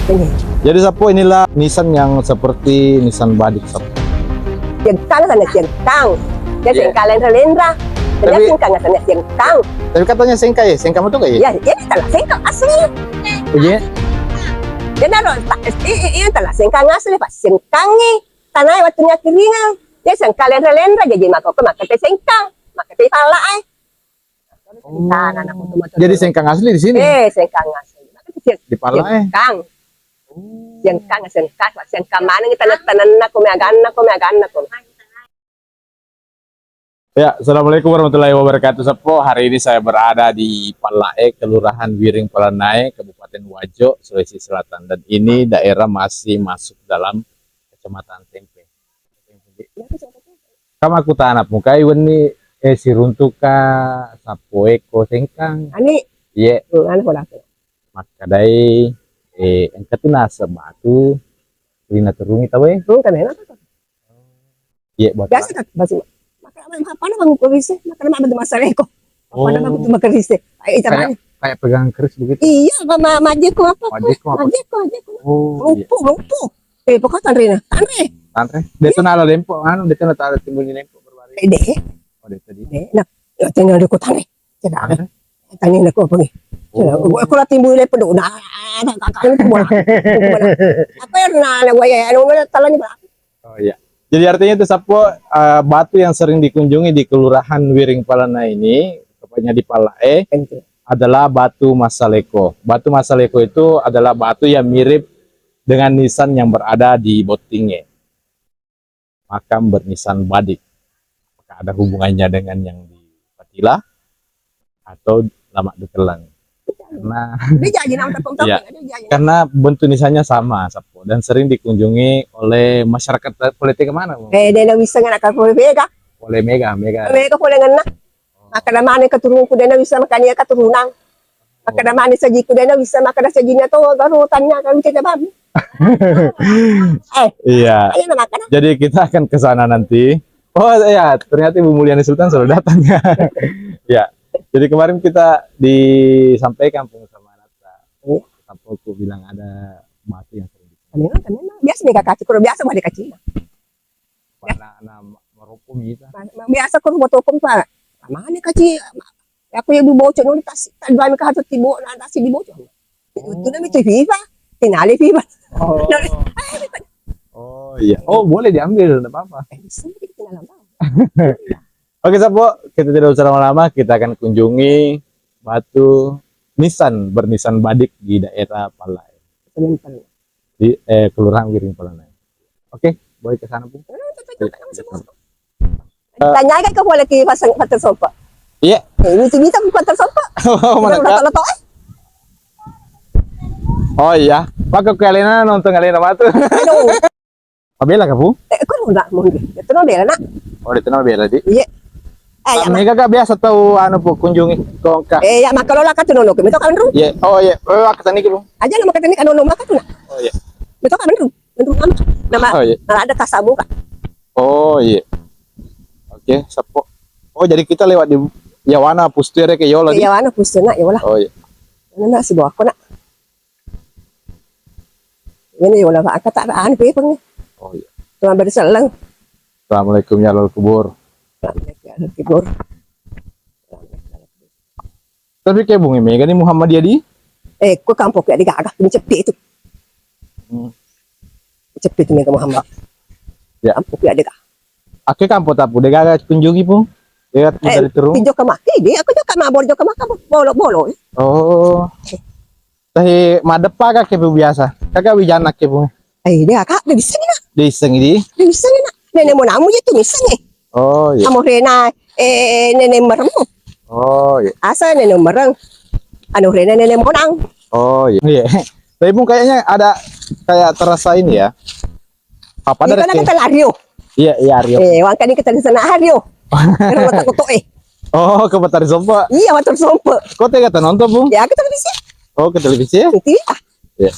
Ini. Jadi Sapo, inilah Nissan yang seperti Nissan Badik Sapo. Sengkang sana sengkang. Dia Iya. sengkang Lendra. Dia Tapi- sengkang sana sengkang. Tapi katanya Sengka ya, Sengka itu kayak Ya, ini telah sengkang asli. Iya. Dia naruh ini telah sengkang asli Pak. Sengkang ni tanah waktunya keringan. Dia sengkang Lendra jadi maka teh sengkang. Maka teh salah ai. Tanah aku tuh motor. Jadi Sengkang asli di sini. Sengkang asli. Maka teh Di Pala sengkang. Sengkang mana ni tanah aku meagana ko. Ya, Assalamualaikum warahmatullahi wabarakatuh Sapo. Hari ini saya berada di Palae, Kelurahan Wiring Palanae, Kabupaten Wajo, Sulawesi Selatan. Dan ini daerah masih masuk dalam Kecamatan Tempe. Kamu aku tanap muka iwan ni si runtuka Sapo eko Sengkang. Ani, Iya, ano ko lang. makadai engkat na sa batu. Lina turungi tawe. Kami na. Iya, buat Biasa ka basi. Paano bang kurise? Makarama ba masare ko? Paano ba ito makarise? Ay ita ba? kayak pegang keris begitu. Iya, maji ko apa? Wajib apa? Maji ko. Oh, iya. Lumpo. Pokok tanre na. Tanre. Tantre. Dito na ala lempo, dito na tayo timbul ni lempo berbari. Ide. Oh, dito di. Ide. Na. Tingnan ko tanre. Tidak. Tantre. Tangin ako pagi. Ako na timbul lepo do na. Kakaknya ko wala. Apa yang na waya ano wala tala ni ba? Oh iya. Jadi artinya itu Sapo, batu yang sering dikunjungi di Kelurahan Wiring Palana ini, tepatnya di Palae, adalah batu Masaleko. Batu Masaleko itu adalah batu yang mirip dengan nisan yang berada di Botinge. Makam bernisan Badik. Apakah ada hubungannya dengan yang di Patila atau Lamak Dukelang? Dia jadi nama tepung Iya. Karena bentuk nisannya sama, Sapo, dan sering dikunjungi oleh masyarakat politik kemana? Dia na bisa nga nakapulbega. Oleh Mega. Mereka pula nga na. Makadamani katurun ko din na bisa makanya katurunan. Makadamani sa jiku din na bisa makadasa na to garutan niya kami kita babi. Iya. Ayun na makana. Jadi kita akan ke sana nanti. Oh ya, ternyata Ibu Mulyani Sultan sudah datang ya. Ya. Jadi kemarin kita disampaikan sama Nata. Sapo aku bilang ada batu yang sering Kanina. Biasa ni kakaci ko biasa ba di kaci. na marupong kita. Biasa ko mo tupon pa. Mani kaci. Ako yung bibocho no tas tadwa mi kahatot tibo na tas bibocho. Ito na mi to FIFA. Tinali FIFA. Oh iya. Oh boleh diambil, enggak apa-apa. Bisa kita tinalam daw. Oke Sapo, kita tidak usah lama-lama, kita akan kunjungi batu nisan bernisan Badik di daerah Palae. Di Kelurahan Wiring Palanae. Oke, boleh ke sana, Bu? Tanya ka ko wala ki pasang pater sopa. Iya. Bisa ko pater sopa. Oh, mana Kak? Lato eh. Oh iya, Pak kalian nonton kalian apa tuh? Ano? Pabela ka, Bu? Ko na mo. Ito no bela na. Oh, di tengah bela di. Iya. Kami kakak biasa tahu Bu kunjungi kongka. Ya makalola ka tuno ko. Mito ka man ru. Iya. Oh iya, aku tani Bu. Aja na makatani ano maka tuna. Oh iya. Mito ka man ru. Nama Oh iya. ada kasamu ka. Oh iya. Oke, Sapo. Oh, jadi kita lewat di Yawana Pustere ke Yola di. Ya ano pusto na ya wala. Oh iya. Ano na si ko na. Ini wala ka kataan pe pang. Oh iya. Tuan bersel lang. Assalamualaikum ya lol kubur. Tibur. Tapi kayak Bung Mega nih Muhammadiyah di. Ko kampok ya digagak ni cepi itu. Cepi itu Mega Muhammad. Ya. Kampok ya digagak. Aku kampung tapu deh gak kunjungi Bung. Lihat dari terung. Tijo ka mati di ako jo ka mabor jo ka maka bolo. Oh. Tapi madepa kak kebu biasa. Kakak wijana kebu. Dia kak bisa ni na. Di iseng di. Bisa ni na. Nenek mo namu itu bisa ni. Oh iya. Amo rena nenek merem. Oh iya. Asa nenek mereng. Anu rena nenek mo nang. Oh iya. Iya. Tapi Bung kayaknya ada kayak terasa ini ya. Apa Di dari kana kita lario. Iya, iya Rio. Wan kani kita di sana lario. Pero mata ko to Oh, ke Betari Sompa. Iya watur sompe. Kok tega nonton, Bung? Ya kita bisa. Oh, ke televisi ya? Itu ah. Iya.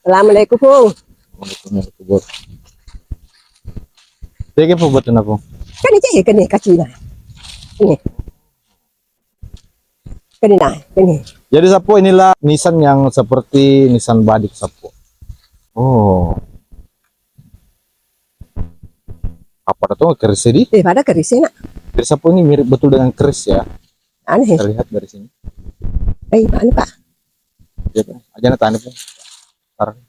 Assalamualaikum. Kubur. Tega po betul na, Bung? Kan ini kan ni kacina. Ini. Kani. Jadi Sapo inilah nisan yang seperti nisan badik Sapo. Oh, apa itu keris ini? Pada kerisnya nak. Keris Sapo ini mirip betul dengan keris ya. Aneh. Terlihat dari sini. Anu Kak. Ya, aja na tani po. Parang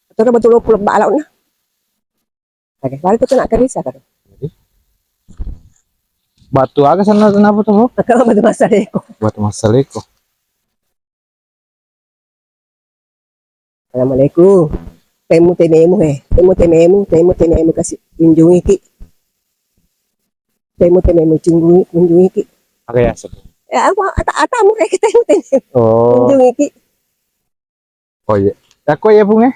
Betul betul pulau balaw na. Oke, balik itu nak keris ya kan. batu aga sana kenapa tuh? Kalau batu masa deko. Batu masaleko. Assalamualaikum. Temu tememu kasih kunjungi ki. Temu kunjungi ki. Aga ya Sapo. Ya apa atamu kayak temu Oh, kunjungi ki. oh iya. Ako ya bunga.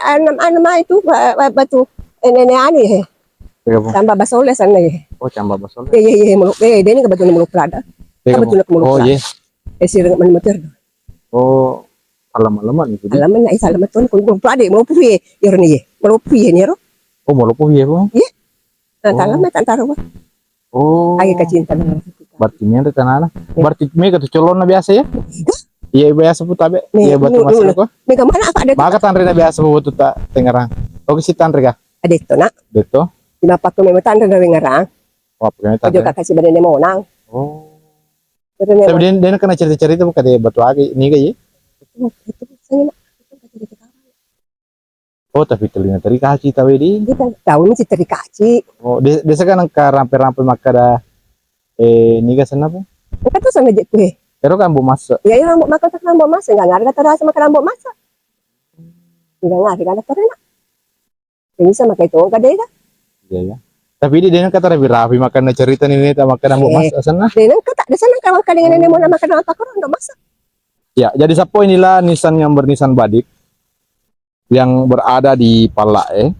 Ano itu batu nenek ani Teka po. tambah basole sana Oh, camba basol. muluk ini kebetulan muluk prada. Teka po. Kebetulan muluk Oh prada. iya. Sirang man motor. Oh, alaman-alaman itu dia. Alam na isa lamat ton kung prada mo puwi yorni mo puwi ni ro. Oh, malupo ya po. Talamat antara wa. Oh. Ay kacinta na. Berarti ini tanah. Berarti me kata colon na biasa ya? Iya biasa po tabe. Iya batu masaleko. Mega mana apa ada Baka tanri na biasa po batu ta tengarang. Oke si tanri ka. dito na. Dito. Pinapak ko may matanda na ngarang. Oh, pagkakita Kadyo tanri. ka kasi ba mo nang. Oh. Pero ne Tapi dia kena cerita-cerita bukan dia batu agi ini kayak. ito sangina. Oh, tapi telinga teri kaci tahu di. Kita tahu ni si terikaci. Oh, desa kan angka rampe-rampe makada ini ka sana po. Ito sa medyo ko eh. Pero kan bu masuk. Ya yung rambut maka tak rambut masa enggak ngarga terasa makan rambut masa. Enggak ngarga na terena. Ini sama kayak itu enggak deh. Iya ya. Tapi dia kata lebih rapi makan cerita ini tak makan bu masuk sana. Denan ka tak desan ka kalingan ni mo na makan apa ko ndo masa. Ya, jadi Sapo inilah nisan yang bernisan badik yang berada di Palae,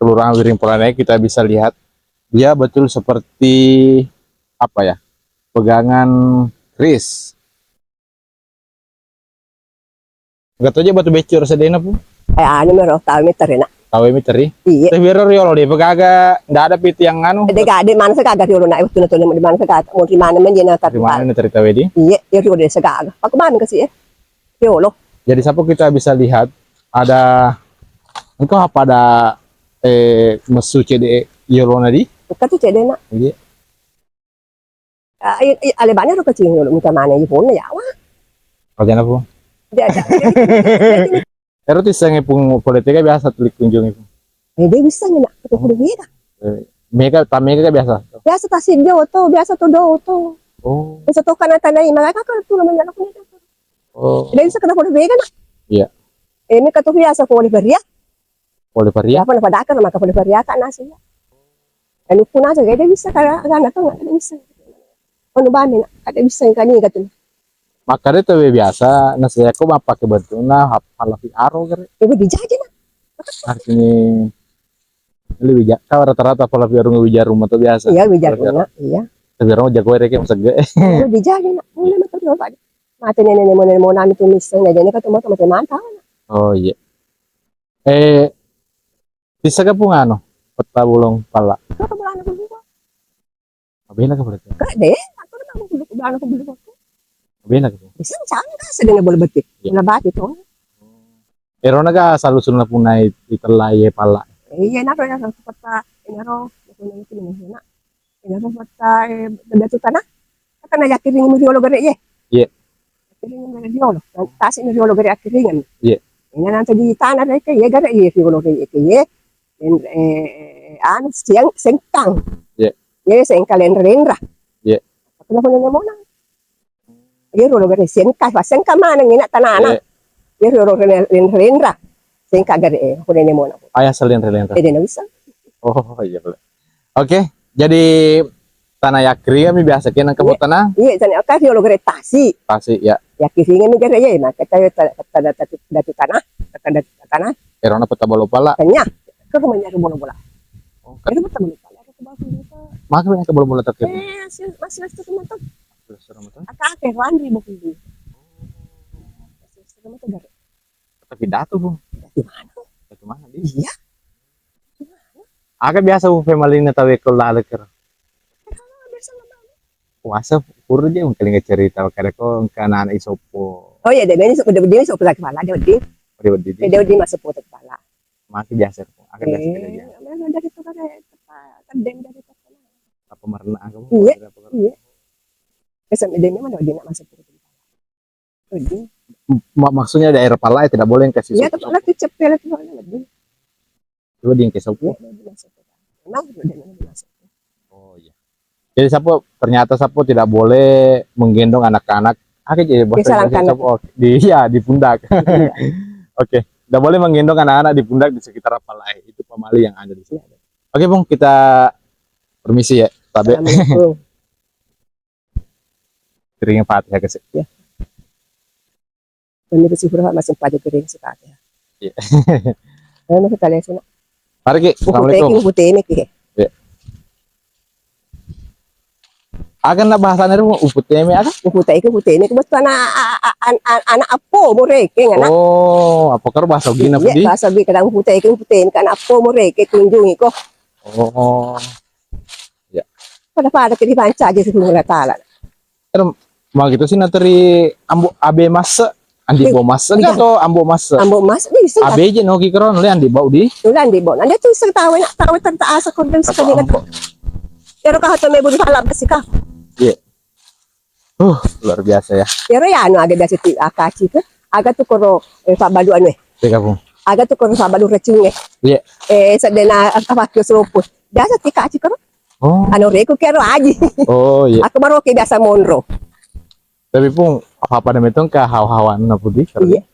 Kelurahan Wiring Palae. Kita bisa lihat dia betul seperti apa ya, pegangan keris. Gak tahu aja batu becur sedena pun. Ano mo ro tahu mi terena. Tahu ini teri. Iya. Tapi biar riolo deh, pegaga ndak ada piti yang anu. De ga de man sa kaga riolo na ito na to di man sa kaga mo di man man yena tar. Di mana nih teri tahu ini? Iya, ya riolo de sa kaga. Pak man kasi eh. Riolo. Jadi Sapo kita bisa lihat ada engkau apa ada mesu cede yolo nadi. Katu cede na. Iya. Ale banya ro kasi riolo mi tamane yipon na yawa. Kerjaan apa? De ada. Erotis yang pun politika biasa tulik kunjungi. De bisa ni na. Katu ko beda. Mega biasa. Biasa ta si do to. Oh. Sa to kana tanay mga ka ko naman na ko nito. Oh. De sa kana ko beda na. Iya. Mi katu biasa ko ni beria. Poliparia. Apa na padaka na maka beria ka na siya. Ano po na sa de bisa ka na to na bisa. Ano ba ni ada bisa kani katu. Makanya itu biasa, nasi aku mah pakai batu nah halafi aro kere. Ibu dijaji na. Artinya lebih bijak. Kau rata-rata halafi aro ngewijar rumah tuh biasa. Iya bijar na. Iya. Tapi orang jago rek yang sege. Ibu dijaji na. Mula na to ba. Mate nene mo na nito misang na dene ka to mo mata. Oh iya. Bisa ka po nga ano? Peta bulong pala. Ka wala na ko buwa. Mabila ka berarti. Ka de. Ako na mo bulo ko ba na ko bulo ko. Mabila ka po. Bisa saan ka sa dene bolbati. Iya. Na bati to. Pero naga salusun na po na italaye pala. Iya na ro ya sa pata inaro. Ko na nito ni na. Inaro pata bebetu tanah. Ka na yakiring mo riolo gare ye. Iya. Yakiring mo riolo. Tasi ni riolo gare yakiring. Iya. Ina nanti di tanah re ke ye gare ye riolo re ke ye. Ano sengkang. Iya. Ye sengkalen rendra. Iya. Ako na mo na. Ye riolo gare sengka pa sengka mana ngina tanana. Ye riolo rendra. Sengka gare ko ne mo na. Ayah salin relenta. Ede na bisa. Oh iya boleh. Oke, jadi tanah yakri kami biasa kena kamu tanah Iya, sana ka riolo gare tasi. pasti ya. Yakiring mi gare ye na kata datu tanah. Kata tanah. Erona peta bolo pala. Kanya. Ko man ya bola-bola. Oh, Pero betul bola. Ako ba dito? makanya ke bolo-bolo terkait. Masih itu teman tuh. Aka Randri mo kundi. Masih mo gare. Tapi datu bu. Di mana? Datu mana di? Iya. Aga biasa bu family na tawe ko lalaker. Biasa naman. puasa pur aja mungkin nggak cerita kada ko kana anak isopo Oh iya, dia sok pula kepala, dia di masuk putar kepala. maki biasa ko akan biasa kada aja Mana dari itu kan kedeng dari itu. apa marna kamu Iya, iya. Kesan dia mana dia nak masuk putar kepala. Oh, dia. Maksudnya daerah pala tidak boleh yang kasih Iya, sopo kepala kecep ya lah kepala lebih. coba dia yang kasih sopo Dia masuk putar. Memang dia mana masuk. oh iya jadi sapo ternyata sapo tidak boleh menggendong anak-anak jadi bahasa Disalahkan. Indonesia sapo di ya di pundak Iya. oke tidak boleh menggendong anak-anak di pundak di sekitar Palai itu pamali yang ada di sini oke Bung kita permisi ya tabe Assalamualaikum. piringnya Fatihah kasih Ya. Ini bersyukur masih pada piring sekali. Iya. Ano kita lihat sana. mari Ki assalamualaikum Putih ini ki. akan na bahasannya itu uput teme akan Putih ini kebetulan anak apo mo reke ngana. oh apa karo bahasa gini apa di Iya, sabi kadang putih kan apo mo reke kunjungi ko. oh Pada di panca aja sebelum tala. mau gitu sih nateri ambo abe masa andi bo masa Iya. atau ambo masa Ambo mas di sini. abe je no kikron le andi bau di Tulan di bon. Anda tuh tahu tertaasa ko dan sekali ambo Pero kahit may budi pala kasi ka. iya luar biasa ya Pero ya ano aga dasi ti akachi ka. Aga to koro sabado ano teka po Aga to koro sabado reching iya sa dena apakyo sropos. Dasa ti kachi koro. oh Ano reko kero aji. oh iya Ako maro kay biasa monro. tapi pun apa namanya itu kehaw-hawan na po di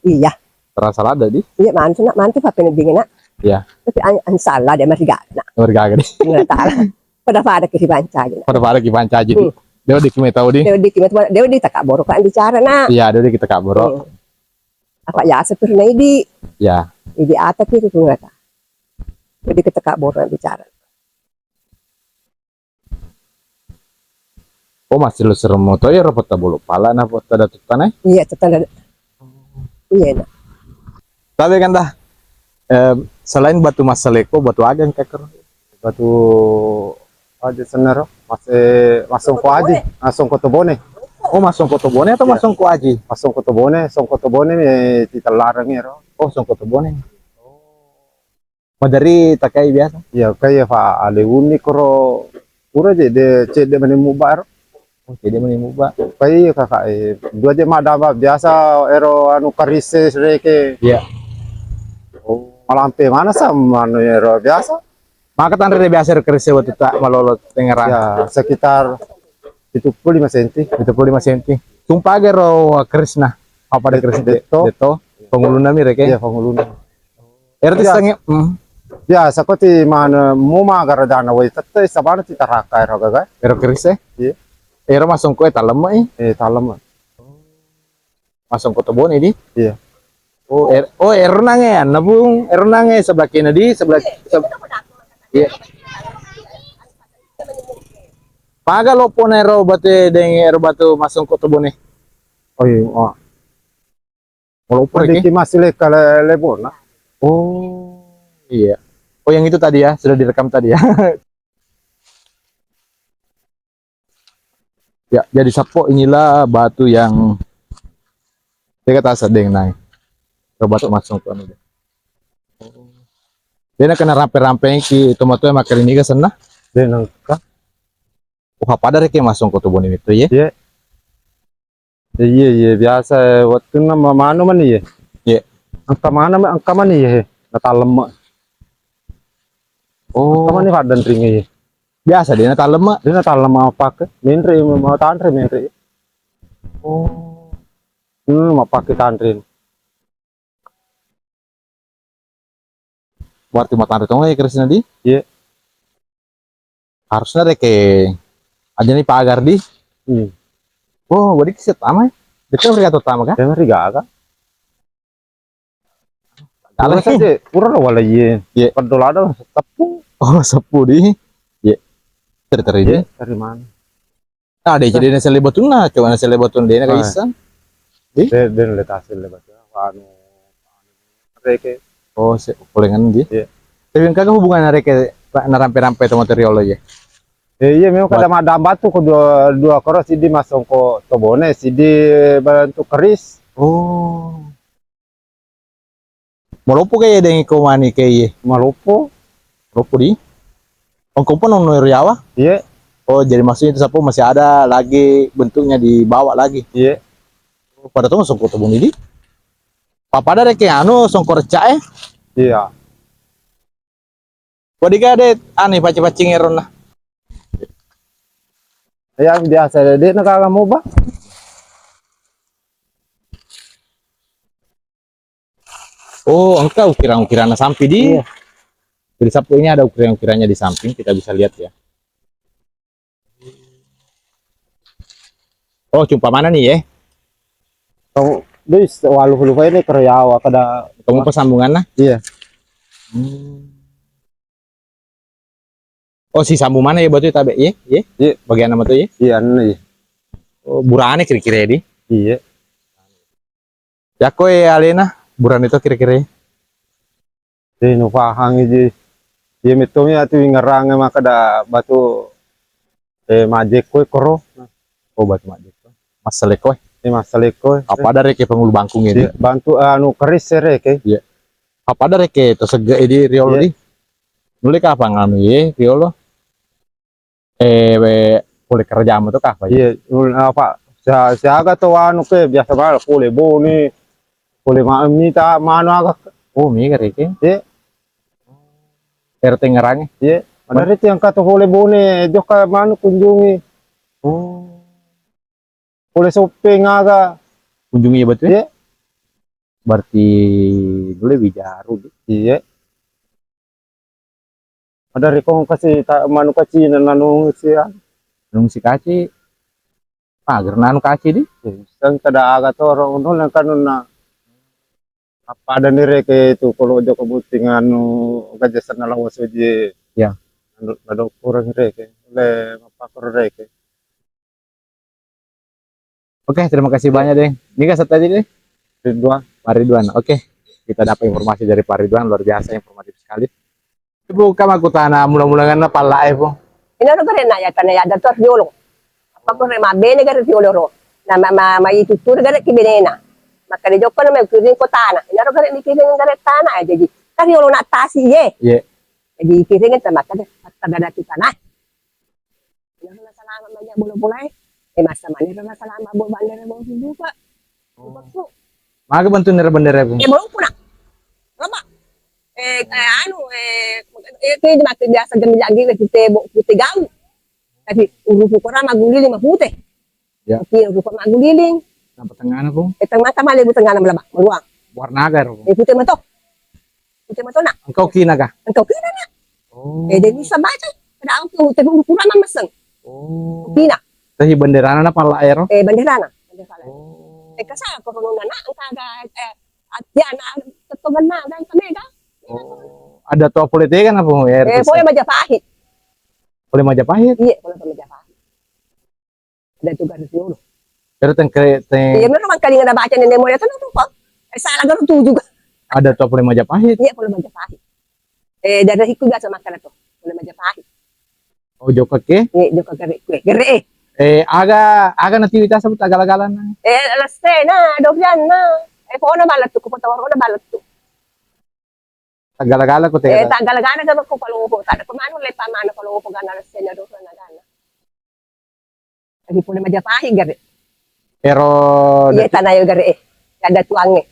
Iya. terasa ada di Iya manto pa pinabingin na. iya Tapi ang sala de marigala na. bergaga di Ngala tala. Pada kasi banca aja. pada pada kita panca aja di dia udah kita tahu di Dewa di takaboro ka bicara na. iya dia udah kita kabur Apa ya sa pero na idi. ya Idi ata kito kung ngata. Jadi kita takaboro na bicara. oh masih lu serem moto ya rapot tabulu pala na po tada tutana Iya, total. Iya na. tapi kan dah selain batu masaleko batu agan keker batu aja senero masong ko aji masong ko tobone oh masong kotobone atau masong kuaji masong ko tobone song ko tobone me titalarang ero oh song kotobone madari takai biasa ya kaya fa ale uni koro pura je de ce de mani mubar oh jadi menimuba kaya kakak dua je madaba biasa ero anu karise reke iya oh malampe mana sama anu ero biasa maka tanda dia biasa kerja waktu tak malolot tengerang ya sekitar 75 cm 75 cm tumpah gero krisna apa ada keris deto penguluna mi reke ya pangulun erti Ya. sange ya sakoti mana muma garadana wai tatte sabana ti taraka ero gaga ero keris Iya. ero masong kue talem talam masong kotobon ini Iya. oh ero nange nabung ero nange sebelah kiri di sebelah iya paga lo pon ero batu deng ero batu masong kotobon oh iya oh kalau pun Pwede masih kala lebon na. oh iya oh yang itu tadi ya sudah direkam tadi ya ya jadi sapo inilah batu yang dia kata sedeng naik ke batu masuk ke anu dia nak kena rampe-rampe ki tomato yang makan ini ke sana Den ang ka. oh apa dari ke masuk ke tubuh ini tuh ya Iya iya biasa waktu na mano man iya. Iya. Ang kaman iya. Natalem. oh Kaman ni kadan ring iya. biasa dia natalem mak Dia natalem apa ke? Menre mau tantre menre. oh Mau pakai tantrin. berarti mata itu nggak ya Krisna di Iya. harusnya deh ke aja nih pagar di Hmm. oh berarti keset ama itu mereka utama kan Dia mari gaga. Kalah Kalau saja pura wala iya. Iya. Pedolada tepu. oh sepu di ya terteri Iya. Dari mana? nah dia jadi nasi lebotun nah coba nasi lebotun dia Ah. nggak bisa Den let hasil lebat. Anu. Reke. oh polengan dia Iya. tapi kagak hubungan mereka narampe-rampe itu material ya Iya memang kada madam batu ko dua koros sidi masong ko tobone sidi bantu keris. Oh. Malopo kaya dengan ikaw mani kaya. Malupo. Malopo di. Ang kumpon ng Noriawa. Iya, Oh, jadi maksudnya itu sapo masih ada lagi bentuknya dibawa lagi. iya. Pada tuh songko tebung ini. Papada rek anu songko recak Iya. Wadi gade aneh paci-pacing eron lah. Yang biasa dia nakakamu ba? Oh, engkau ukirang-ukirana samping di. Iya. Jadi sapu ini ada ukiran-ukirannya di samping, kita bisa lihat ya. Oh, cumpa mana nih ya? Kamu bis walu lupa ini kerjawa kada Kamu persambungan lah? iya. Oh, si sambung mana ya batu tabe? Iya, iya. Iya. Bagian nama tuh ya? Iya nih. Oh, burane kira-kira di. Iya. Ya koe Alena, buran itu kira-kira. Di nupahangiji. Iya mitungnya tu ngerang maka da batu majek koy koro. Oh, batu majek. Masalah koe. Masalah koy. Apa ada reke pengulu bangkung ini? Iya, bantu anu keris sereke. Apa ada reke to sege di riolo di? Nuli ka apa nganu ye riolo? Boleh kerja ama to ka apa? Iya, apa? Siaga to anu ke biasa bal kule boni. Kule minta manu agak. Oh, mi reke. Iya. RT ngerangnya. Iya. Ada itu yang kata kule boni joka manu kunjungi. Oh. Kule sopeng aga. Kunjungi ya betul? Iya. Berarti dulu bijaru. Iya. Ada rekong kasi manu kaci nanu siya. Nung si kaci. Agar nanu kaci di. Sang kada aga toro no lang kanun na apa ada nire ke itu kalau joko buting anu gajasan na lawas uji Ya. Nado kurang reke le mapakor reke. Oke, terima kasih banyak deh. Ini kasih tadi deh. Ridwan. Pak Ridwan. Oke. Kita dapat informasi dari Pak Ridwan, luar biasa informatif sekali. Ibu kama aku tanah mula-mulangan na pala po. Inano ka rin na ya kana ya dator riolo. Apa ko rin mabene ka rin riolo ro. Na maitutur ka rin kibinena. Makanya joko na may kiring ko tanah. Inano ka rin ni kiring ka rin tanah. Jadi kan riolo na tasi ye. Iya. Jadi kiringin sa makanya pagkagada kita na. Inano na salamat man niya bulay. Masa manira na salamat bo bandera mo hindupa. Oh. Maga bantu nira bandera po. Belum puna. Lama. Anu, kayak di biasa gami lagi kita gaul. Tapi urupu ko na maguliling mapute. Ya. Tapi urupu maguliling. Sampai tengah na po. Tengah mata mali tengah na malaba, maluang. Warna agar po. Pute mato. Pute mato na. Engkau kina ka? Engkau kina na. Oh. Deni sa baca. Kada ang urupu urupu na maseng. Oh. Kina. Tahi bendera na pala aero. Bandera na. Bandera na. Oh. Kasama ko ron na ang kaga at yan tatugan na dan kami ka. Oh. Ada tua politik kan apa ya? Boleh Majapahit. Boleh Majapahit. Iya, boleh Majapahit. Ada tugas di sini. Pero Iya, meron kali nga nabaca ni Nemo ito no po. Salah garo tu juga. ada tua boleh Majapahit. Iya, boleh Majapahit. Dari hiku gasa makala to. Boleh Majapahit. Oh, joko ke? Iya, joka gare kue. Gare. Aga nativitas sa tagala-galan na. Alas na, dobyan na. Po na balat ko tawar ko na balat to. Tagala-gala ko tega. Tagalagana ka ko palungo. Tada ko mano le pamano palungo ko gana alas na do na gana. Lagi po na Majapahit gare. Pero Iya, tanayo gare. Kada tuange.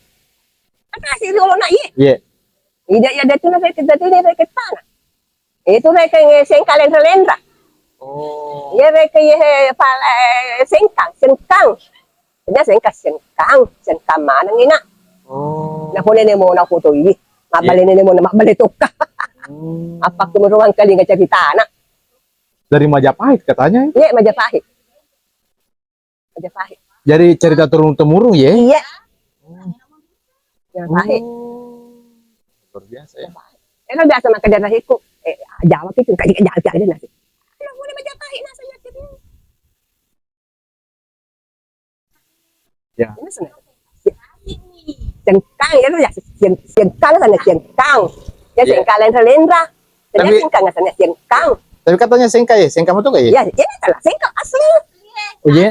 Ata si Rolo na iya. yeah. Ida ya datu na kita tini reket pana. Itu reket sengkalen relendra. Oh. Ye reket ye pal sengkang. Ida sengkang mana ngina. Oh. Na pone ne mo na foto ini. Mabale ne mo na mabale ka. Apa kumuruang kali nga cerita na. Dari Majapahit katanya. Ye Majapahit. Majapahit. Jadi cerita turun temurun ya. Iya. Majapahit. Luar biasa ya. Ano biasa makadarahi ko. Jawa kita kaya jawa nasi. Ano mo na Majapahit nasa yakit mo. Ya. Ano sana? Sengkang ya ya sengkang sana sengkang. Ya sengkalen relendra. Tapi- Sengkang sana sengkang. Tapi katanya sengka ya, sengka itu kayak ya? Ya, ini telah sengkang asli. Oh iya?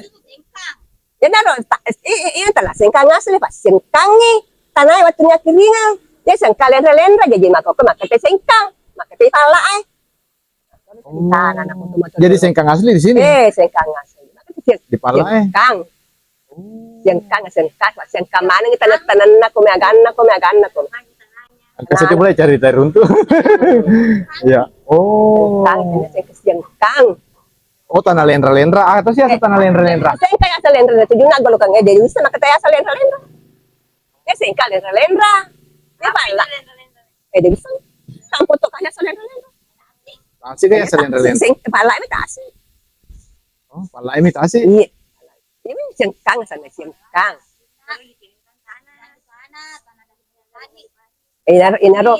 Ya naron ini telah sengkang asli Pak. Sengkangi tanah waktunya keringan. Ya sengkang lendra-lendra jadi makate sengkang, makate pala ay. Tanah anak motor. Jadi sengkang asli di sini? Sengkang asli. Di Palae? Sengkang mana kita tanan na kumiagan na ko. Kasi ito mulai cari runtuh. Ya. Oh. Sengkang. Oh, tanah lendra-lendra. Ah, itu sih asal tanah lendra-lendra. Sengkang asal lendra itu juga golo kang jadi bisa makate asal lendra-lendra. Ya sengkang lendra-lendra. Ya pala. Jadi bisa. Kampung to kaya asal lendra-lendra. Asli kayak asal lendra-lendra. Sengkang pala ini kasih. Oh, Palae imitasi. Iya. Ini sengkang sana sengkang. Inaro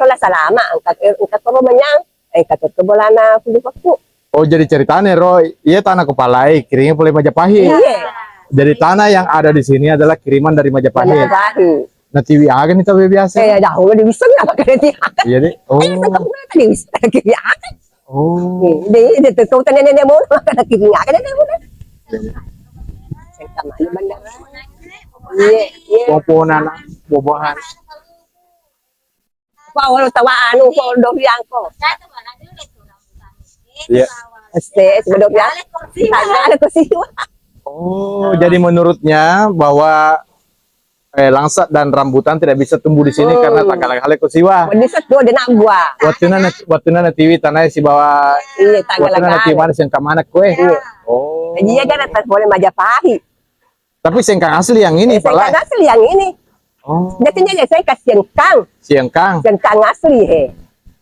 la salama angkat ko manyang angkat ko bolana kulipaku. Oh, jadi ceritanya Roy, iya tanah ke Palae, kirimnya oleh Majapahit. Iya. Jadi tanah yang ada di sini adalah kiriman dari Majapahit. Nah, TV agen itu biasa. Dahulu di bisa nggak pakai dia. Iya deh. Oh. Tadi bisa kiri akan. Oh. Di kau tanya nenek mau makan kiri akan nenek mau. Sengkang mana bandar. Iya. Poponan, bobohan. Pawal tawa anu ko dobiang ko. Iya. Sebelum ya. Ada kesiwa. Oh, jadi menurutnya bahwa langsat dan rambutan tidak bisa tumbuh di sini karena tak kalah kusiwa. Di situ ada nak gua. Waktu na TV tanah si bawa. Iya, Waktu na TV mana sengkang mana kue. Oh. Iya kan atas boleh Majapahit. Tapi sengkang asli yang ini, Pak. Sengkang asli yang ini. Oh. Jadinya saya kasih Sengkang. sengkang asli he.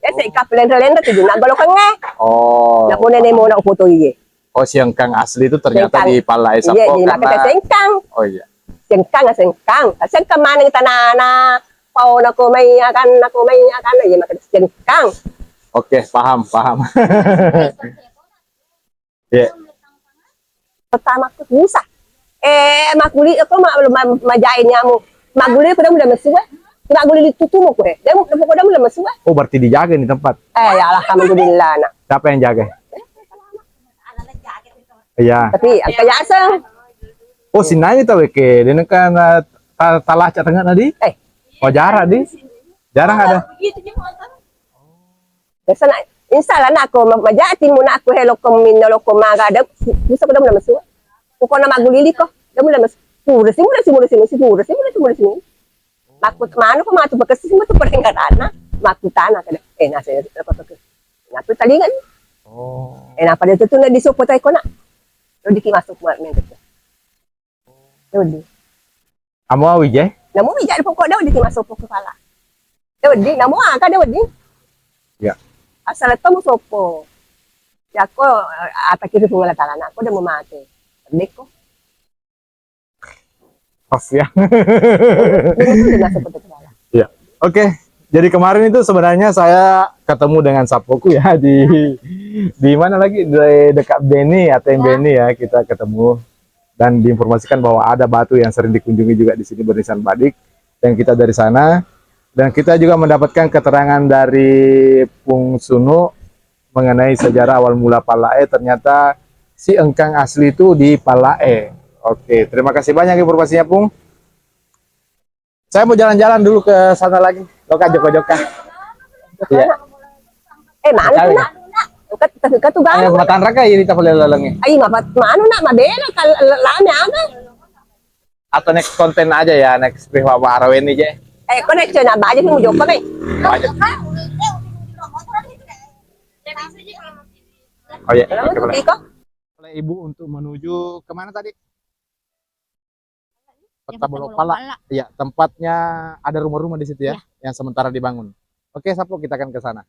Ya sengkang lendra-lendra tu nak balok kang. Oh. Nak pun nenek mau nak foto iya. Oh, sengkang asli itu ternyata Sengkang. di Palae Iya, Sapo di makata karena. sengkang. Oh iya. Sengkang mana kita nana pau nako may akan iya makata sengkang. Oke, paham. Iya. Pertama aku susah. Makuli aku majain nyamu. Maguli ko damu masua. Maguli ditutumo ko eh. Damu ko damu masua. Oh, berarti dijaga nih tempat. Ya alhamdulillah nak. Siapa yang jaga? Iya. Tapi ang kayasang Oh, sinanya tahu ke, dia kan talah cat tengah tadi. Oh, jarang di. Jarang ada. sana insala na ako majatin mo na ako hello ko minolo ko magada. Gusto ko damu masua. Ko na magulili ko. Damu mas pura simula. Makut mano ko matu bakas mo to parengana. Makutana kada. Nasa apa to. Natu talingan. Oh. Napa dito to na disupotay ko na. Lodi ki masuk mo men. Lodi. Amo Wijay? Namu bijak pokok daw di masuk ko kepala. Lodi namu ka daw di. Ya. Asal to mo sopo. Ya ko ataki ko ngala talana ko da mo mate. Deko. Pas ya. Masuk ko kepala. Ya. Oke. Jadi kemarin itu sebenarnya saya ketemu dengan Sapoku ya di mana lagi di dekat Beni atau Beni ya kita ketemu dan diinformasikan bahwa ada batu yang sering dikunjungi juga di sini berisan badik dan kita dari sana dan kita juga mendapatkan keterangan dari Pung Sunu mengenai sejarah awal mula Palae. Ternyata si engkang asli itu di Palae. Oke, terima kasih banyak informasinya Pung. Saya mau jalan-jalan dulu ke sana lagi. Joko-joka. Iya. Mana tu nak? Kat tu Ayo gang. matan raka ini tak boleh lalangin. Ay mano nak mabela kal lame aga. Atau next konten aja ya, next Prihwawa Araweni aja. Connection na ba mo joko ba? Aja. Oh ya, oke boleh. Iko. Oleh Ibu untuk menuju kemana tadi? Kota Bolopala. Iya, tempatnya ada rumah-rumah di situ ya, yang sementara dibangun. Oke, Sapo kita akan ke sana.